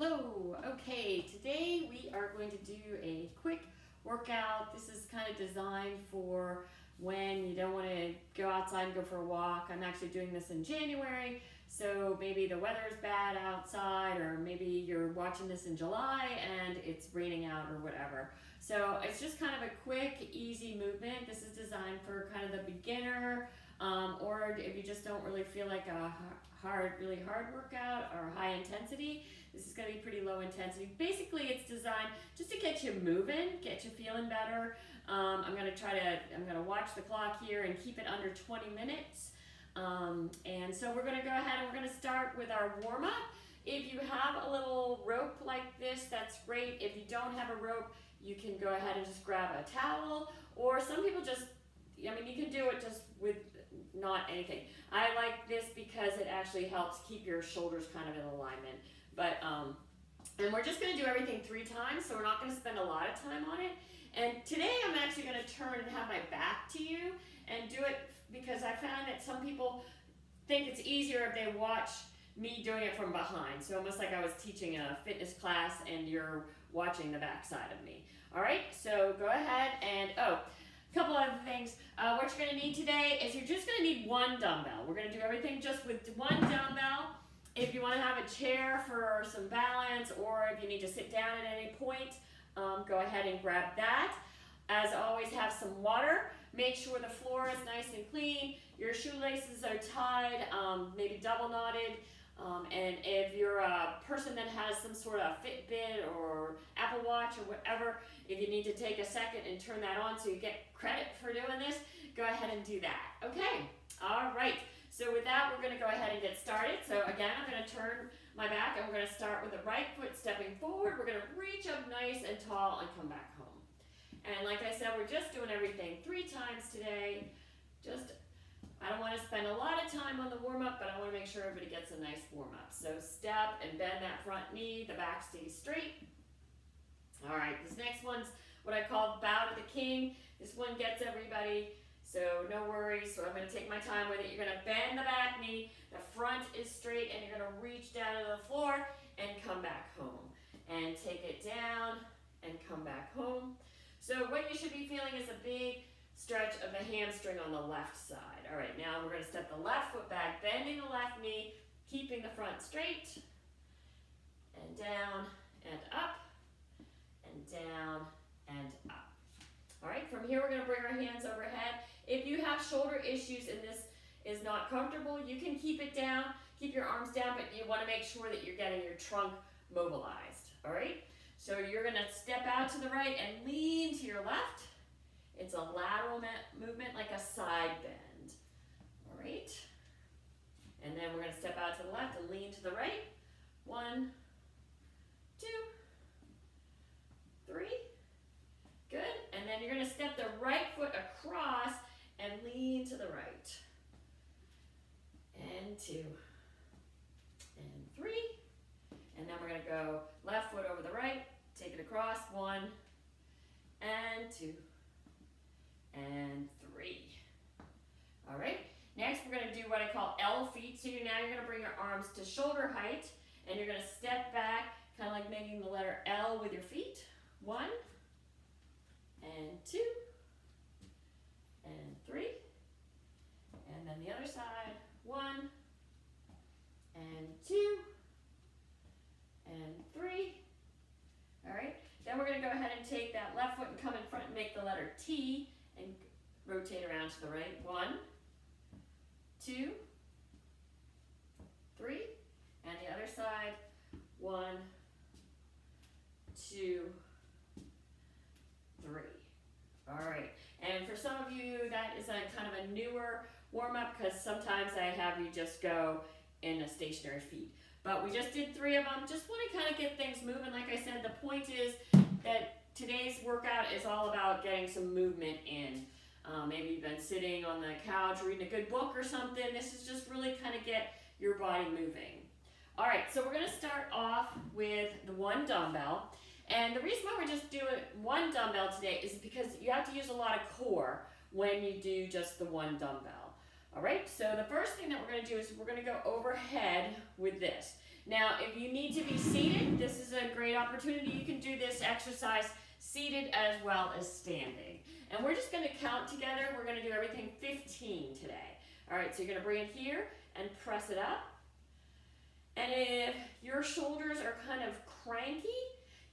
Hello. Okay, today we are going to do a quick workout. This is kind of designed for when you don't want to go outside and go for a walk. I'm actually doing this in January, so maybe the weather's bad outside, or maybe you're watching this in July and it's raining out or whatever. So it's just kind of a quick, easy movement. This is designed for kind of the beginner, or if you just don't really feel like a really hard workout or high intensity. This is going to be pretty low intensity. Basically, it's designed just to get you moving, get you feeling better. I'm going to watch the clock here and keep it under 20 minutes. And so we're going to go ahead and we're going to start with our warm-up. If you have a little rope like this, that's great. If you don't have a rope, you can go ahead and just grab a towel, or some people just, you can do it just with not anything. I like this because it actually helps keep your shoulders kind of in alignment. But, and we're just going to do everything 3 times, so we're not going to spend a lot of time on it. And today I'm actually going to turn and have my back to you and do it because I found that some people think it's easier if they watch me doing it from behind. So almost like I was teaching a fitness class and you're watching the back side of me. All right, so go ahead and, a couple other things. What you're going to need today is you're just going to need 1 dumbbell. We're going to do everything just with 1 dumbbell. If you want to have a chair for some balance, or if you need to sit down at any point, go ahead and grab that. As always, have some water. Make sure the floor is nice and clean. Your shoelaces are tied, maybe double knotted. And if you're a person that has some sort of Fitbit or Apple Watch or whatever, if you need to take a second and turn that on so you get credit for doing this, go ahead and do that. Okay, all right. So with that, we're going to go ahead and get started. So again, I'm going to turn my back and we're going to start with the right foot stepping forward. We're going to reach up nice and tall and come back home. And like I said, we're just doing everything 3 times today. I don't want to spend a lot of time on the warm-up, but I want to make sure everybody gets a nice warm-up. So step and bend that front knee, the back stays straight. All right, this next one's what I call bow to the king. This one gets everybody, so no worries. So I'm going to take my time with it. You're going to bend the back knee, the front is straight, and you're going to reach down to the floor and come back home. And take it down and come back home. So what you should be feeling is a big stretch of the hamstring on the left side. All right, now we're going to step the left foot back, bending the left knee, keeping the front straight, and down and up, and down and up. All right, from here we're going to bring our hands overhead. If you have shoulder issues and this is not comfortable, you can keep it down, keep your arms down, but you want to make sure that you're getting your trunk mobilized. All right, so you're going to step out to the right and lean to your left. It's a lateral movement, like a side bend. All right, and then we're going to step out to the left and lean to the right. 1, 2, 3. Good. And then you're going to step the right foot across and lean to the right. And 2. And 3. And then we're going to go left foot over the right, take it across. 1 and 2 and 3. All right. Next, we're going to do what I call L feet. So now you're going to bring your arms to shoulder height, and you're going to step back, kind of like making the letter L with your feet. 1 and 2 and 3. And then the other side. 1 and 2 and 3. All right. Then we're going to go ahead and take that left foot and come in front and make the letter T and rotate around to the right. 1, 2, 3. And the other side. 1, 2, 3. All right. And for some of you, that is a kind of a newer warm-up because sometimes I have you just go in a stationary feet. But we just did 3 of them. Just want to kind of get things moving. Like I said, the point is that today's workout is all about getting some movement in. Maybe you've been sitting on the couch reading a good book or something. This is just really kind of get your body moving. All right, so we're going to start off with the 1 dumbbell. And the reason why we're just doing 1 dumbbell today is because you have to use a lot of core when you do just the 1 dumbbell. All right, so the first thing that we're going to do is we're going to go overhead with this. Now, if you need to be seated, this is a great opportunity. You can do this exercise seated as well as standing. And we're just going to count together. We're going to do everything 15 today. All right, so you're going to bring it here and press it up. And if your shoulders are kind of cranky,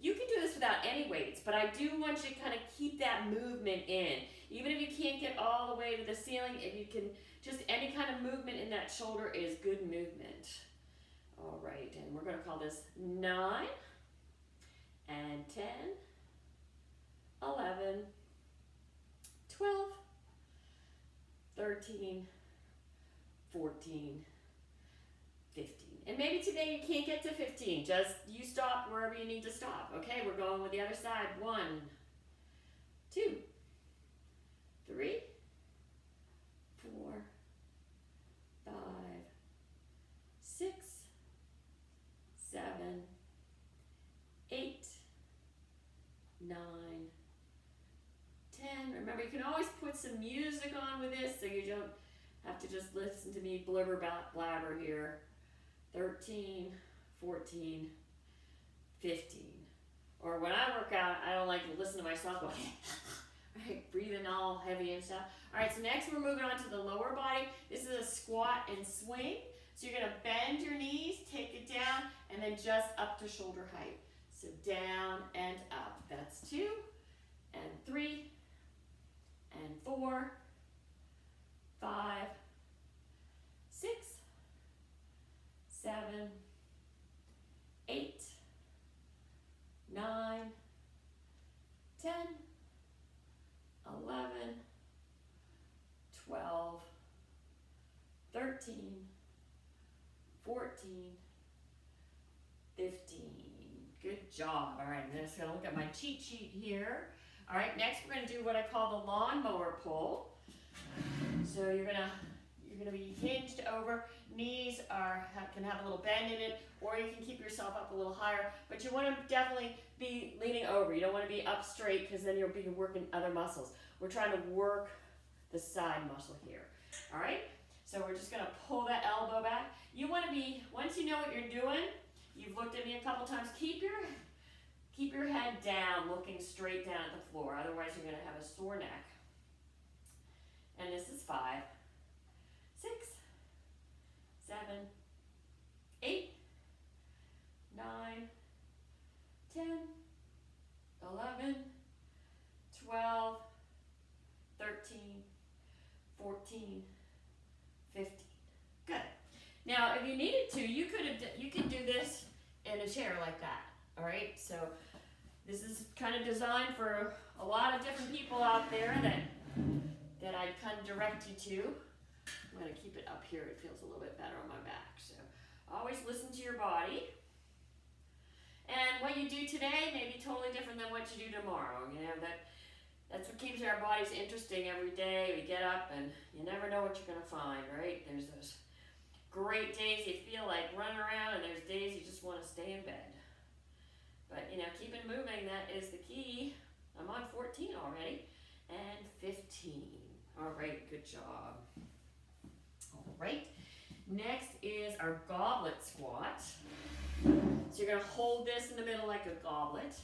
you can do this without any weights, but I do want you to kind of keep that movement in. Even if you can't get all the way to the ceiling, if you can, just any kind of movement in that shoulder is good movement. All right, and we're going to call this 9 and 10, 11, 12, 13, 14, 15. And maybe today you can't get to 15. Just you stop wherever you need to stop. Okay, we're going with the other side. 1, 2, 3, 4, 5, 6, 7, 8, 9, 10. Remember, you can always put some music on with this so you don't have to just listen to me blubber blabber here. 13, 14, 15. Or when I work out, I don't like to listen to myself go, right, breathing all heavy and stuff. All right, so next we're moving on to the lower body. This is a squat and swing. So you're gonna bend your knees, take it down, and then just up to shoulder height. So down and up. That's 2, and 3, and 4, 5, 6, 7, 8, 9, 10, 11, 12, 13, 14, 15. Good job. All right, I'm just going to look at my cheat sheet here. All right, next we're going to do what I call the lawnmower pull. So you're going to be hinged over. Knees can have a little bend in it, or you can keep yourself up a little higher, but you want to definitely be leaning over. You don't want to be up straight because then you'll be working other muscles. We're trying to work the side muscle here. All right, so we're just going to pull that elbow back. You want to be, once you know what you're doing, you've looked at me a couple times, keep your head down, looking straight down at the floor. Otherwise you're going to have a sore neck. And this is 5, 6, 7, 8, 9, 10, 11, 12, 13, 14, 15. Good. Now, if you needed to, you could do this in a chair like that. All right. So this is kind of designed for a lot of different people out there that I'd kind of direct you to. I'm going to keep it up here. It feels a little bit better on my back. So always listen to your body. And what you do today may be totally different than what you do tomorrow. You know, that's what keeps our bodies interesting every day. We get up and you never know what you're going to find, right? There's those great days you feel like running around, and there's days you just want to stay in bed. But, you know, keep it moving. That is the key. I'm on 14 already. And 15. All right, good job. All right, next is our goblet squat. So you're going to hold this in the middle like a goblet.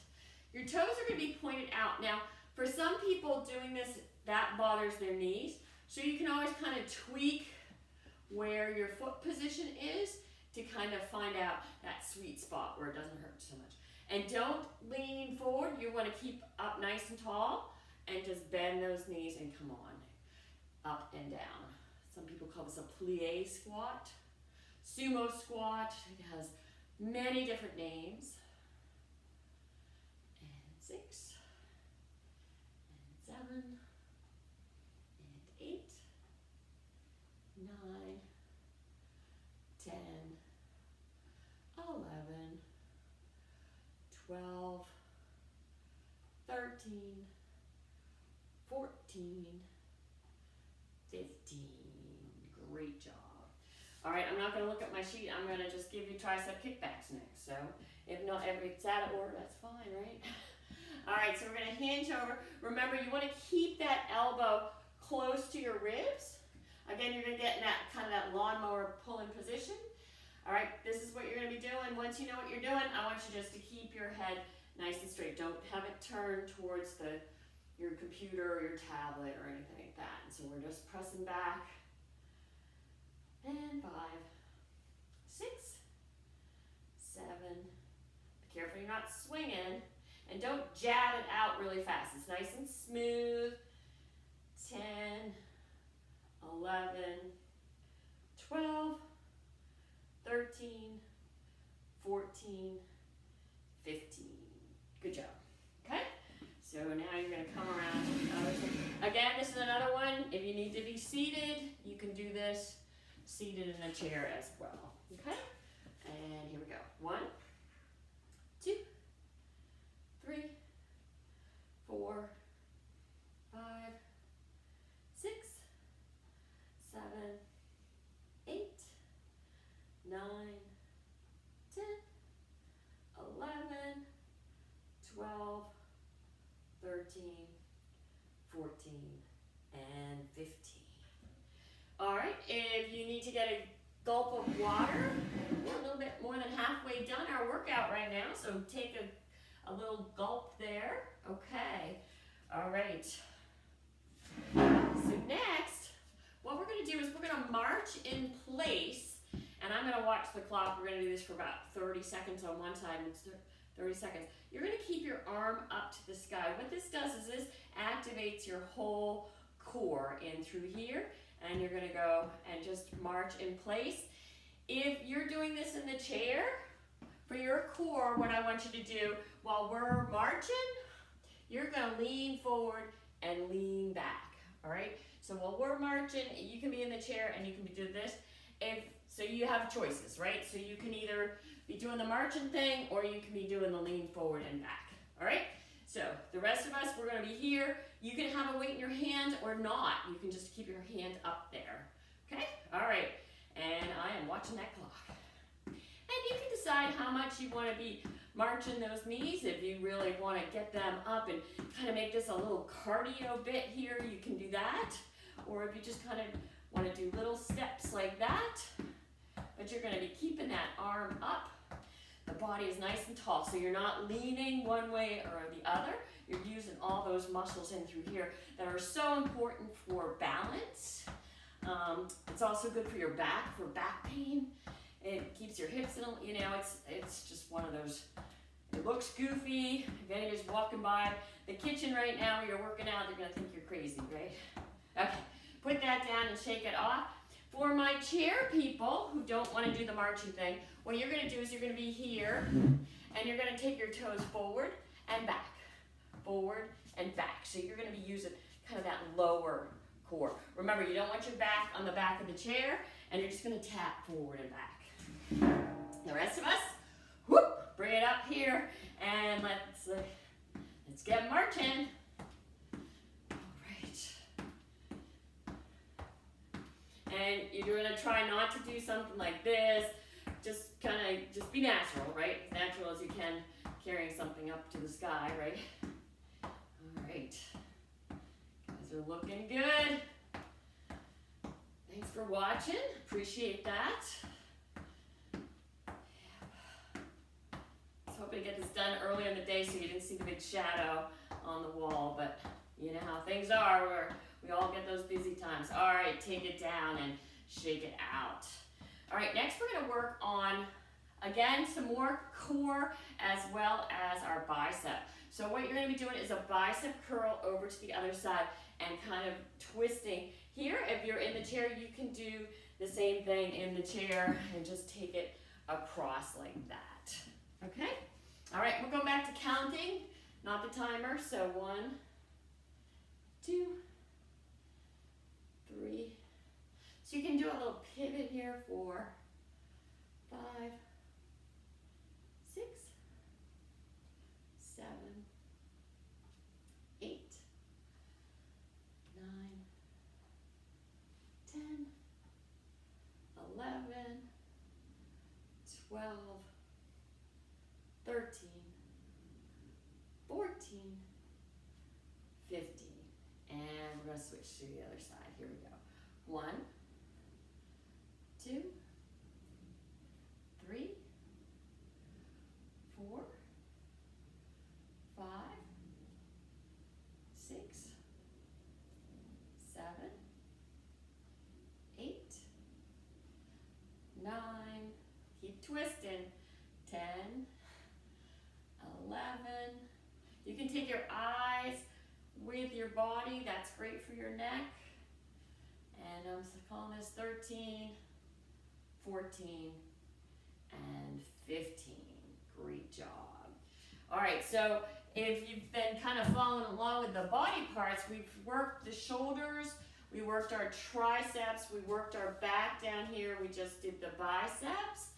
Your toes are going to be pointed out. Now, for some people doing this, that bothers their knees. So you can always kind of tweak where your foot position is to kind of find out that sweet spot where it doesn't hurt so much. And don't lean forward. You want to keep up nice and tall and just bend those knees and come on, up and down. Some people call this a plie squat, sumo squat. It has many different names. And 6, and 7, and 8, 9, 10, 11, 12, 13, 14, 15. Great job. All right, I'm not going to look at my sheet. I'm going to just give you tricep kickbacks next. So if it's out of order, that's fine, right? All right, so we're going to hinge over. Remember, you want to keep that elbow close to your ribs. Again, you're going to get in that kind of that lawnmower pulling position. All right, this is what you're going to be doing. Once you know what you're doing, I want you just to keep your head nice and straight. Don't have it turned towards your computer or your tablet or anything like that. And so we're just pressing back. And 5, 6, 7. Be careful you're not swinging. And don't jab it out really fast. It's nice and smooth. 10, 11, 12, 13, 14, 15. Good job. Okay? So now you're going to come around to the other side. Again, this is another one. If you need to be seated, you can do this seated in a chair as well. Okay? And here we go. 1, 2, 3, 4, 5, 6, 7, 8, 9, 10, 11, 12, 13, 14, and 15. All right, if you need to get a gulp of water, we're a little bit more than halfway done our workout right now, so take a little gulp there. Okay, all right. So next, what we're gonna do is we're gonna march in place, and I'm gonna watch the clock. We're gonna do this for about 30 seconds on one side and 30 seconds. You're gonna keep your arm up to the sky. What this does is this activates your whole core in through here, and you're gonna go and just march in place. If you're doing this in the chair, for your core, what I want you to do while we're marching, you're gonna lean forward and lean back, all right? So while we're marching, you can be in the chair and you can be doing this. So you have choices, right? So you can either be doing the marching thing or you can be doing the lean forward and back, all right? So the rest of us, we're gonna be here. You can have a weight in your hand or not. You can just keep your hand up there, okay? All right, and I am watching that clock. And you can decide how much you wanna be marching those knees. If you really wanna get them up and kind of make this a little cardio bit here, you can do that. Or if you just kind of wanna do little steps like that, but you're gonna be keeping that arm up. The body is nice and tall, so you're not leaning one way or the other. You're using all those muscles in through here that are so important for balance. It's also good for your back, for back pain. It keeps your hips in, you know, it's just one of those, it looks goofy. If anybody's walking by the kitchen right now where you're working out, they're gonna think you're crazy, right? Okay, put that down and shake it off. For my chair people who don't want to do the marching thing, what you're going to do is you're going to be here and you're going to take your toes forward and back, forward and back. So you're going to be using kind of that lower core. Remember, you don't want your back on the back of the chair, and you're just going to tap forward and back. The rest of us, whoop, bring it up here and let's get marching. And you're gonna try not to do something like this. Just be natural, right? As natural as you can, carrying something up to the sky, right? All right. Guys are looking good. Thanks for watching. Appreciate that. I was hoping to get this done earlier in the day so you didn't see the big shadow on the wall, but you know how things are where we all get those busy times. All right, take it down and shake it out. All right, next we're gonna work on, again, some more core as well as our bicep. So what you're gonna be doing is a bicep curl over to the other side and kind of twisting. Here, if you're in the chair, you can do the same thing in the chair and just take it across like that, okay? All right, we'll go back to counting, not the timer, so 1, 2, 3. So you can do a little pivot here, 4, 5, 6, 7, 8, 9, 10, 11, 12, 13, 14, 15. And we're going to switch to the other side. Here we go. 1, 2, 3, twisting. 10, 11. You can take your eyes with your body. That's great for your neck. And I'm calling this 13, 14, and 15. Great job. All right, so if you've been kind of following along with the body parts, we've worked the shoulders, we worked our triceps, we worked our back down here, we just did the biceps.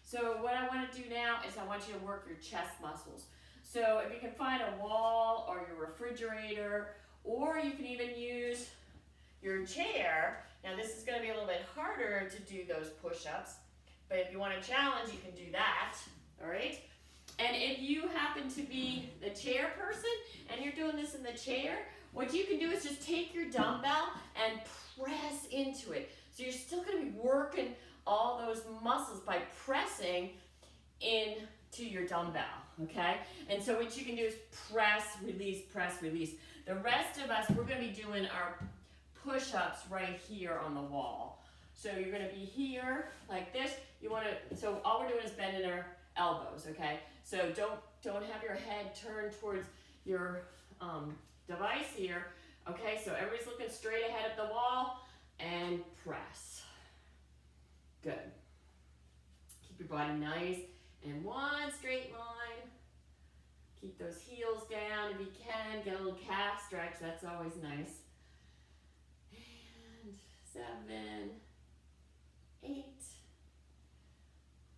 So what I want to do now is I want you to work your chest muscles. So if you can find a wall or your refrigerator, or you can even use your chair. Now this is going to be a little bit harder to do those push-ups, but if you want a challenge, you can do that, all right? And if you happen to be the chair person and you're doing this in the chair, what you can do is just take your dumbbell and press into it. So you're still going to be working all those muscles by pressing into your dumbbell, okay? And so what you can do is press, release, press, release. The rest of us, we're going to be doing our push-ups right here on the wall. So you're going to be here like this. You want to, so all we're doing is bending our elbows, okay? So don't have your head turned towards your device here, okay? So everybody's looking straight ahead of the wall and press. Good. Keep your body nice in one straight line. Keep those heels down if you can. Get a little calf stretch, that's always nice. And 7, 8,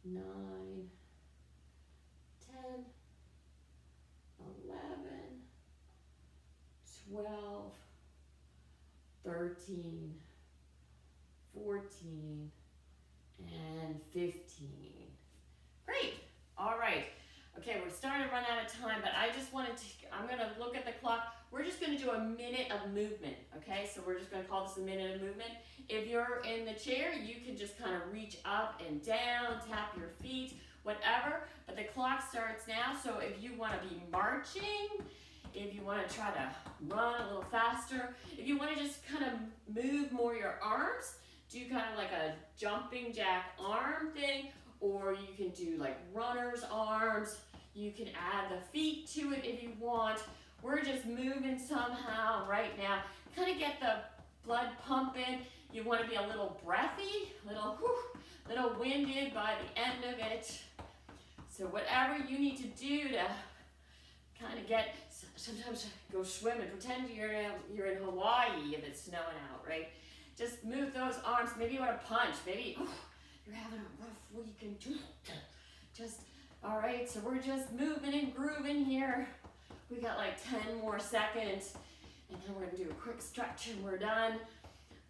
9, 10, 11, 12, 13, 14, and 15. Great. All right. Okay, we're starting to run out of time, but I just wanted to, I'm going to look at the clock. We're just going to do a minute of movement, okay? So we're just going to call this a minute of movement. If you're in the chair, you can just kind of reach up and down, tap your feet, whatever, but the clock starts now. So if you want to be marching, if you want to try to run a little faster, if you want to just kind of move more your arms, do kind of like a jumping jack arm thing, or you can do like runner's arms. You can add the feet to it if you want. We're just moving somehow right now. Kind of get the blood pumping. You want to be a little breathy, little winded by the end of it. So whatever you need to do to kind of get, sometimes go swimming. Pretend you're in Hawaii if it's snowing out, right? Just move those arms. Maybe you want to punch. Maybe you're having a rough week and just, all right, so we're just moving and grooving here. We got like 10 more seconds, and then we're gonna do a quick stretch and we're done.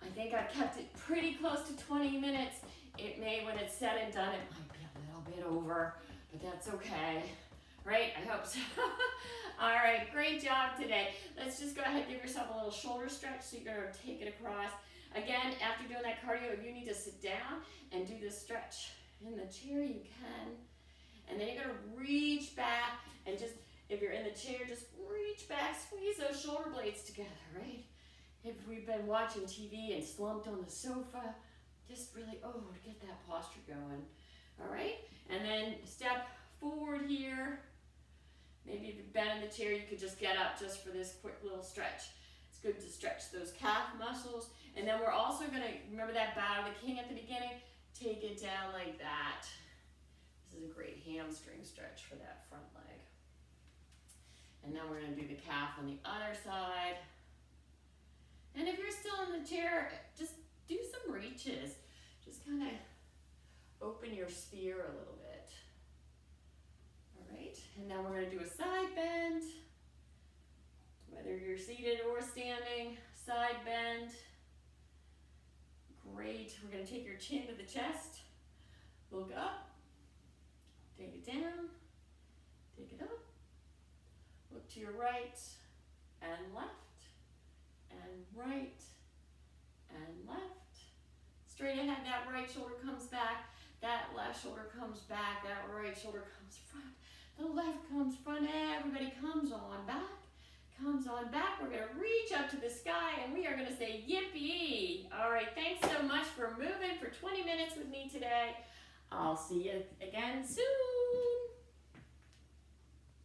I think I've kept it pretty close to 20 minutes. It may, when it's said and done, it might be a little bit over, but that's okay. Right, I hope so. All right, great job today. Let's just go ahead and give yourself a little shoulder stretch. So you're gonna take it across. Again, after doing that cardio, if you need to sit down and do this stretch in the chair, you can. And then you're gonna reach back and just, if you're in the chair, just reach back, squeeze those shoulder blades together, right? If we've been watching TV and slumped on the sofa, just really, to get that posture going. All right, and then step forward here. Maybe if you've been in the chair, you could just get up just for this quick little stretch. It's good to stretch those calf muscles. And then we're also gonna, remember that bow to the king at the beginning? Take it down like that. This is a great hamstring stretch for that front leg. And then we're gonna do the calf on the other side. And if you're still in the chair, just do some reaches. Just kind of open your sphere a little bit. All right, and then we're gonna do a side bend. Whether you're seated or standing, side bend. Great, we're gonna take your chin to the chest. Look up, take it down, take it up. Look to your right and left, and right and left. Straight ahead, that right shoulder comes back, that left shoulder comes back, that right shoulder comes front, the left comes front, everybody comes on back, comes on back. We're gonna reach up to the sky and we are gonna say yippee. All right, thanks so much for moving for 20 minutes with me today. I'll see you again soon.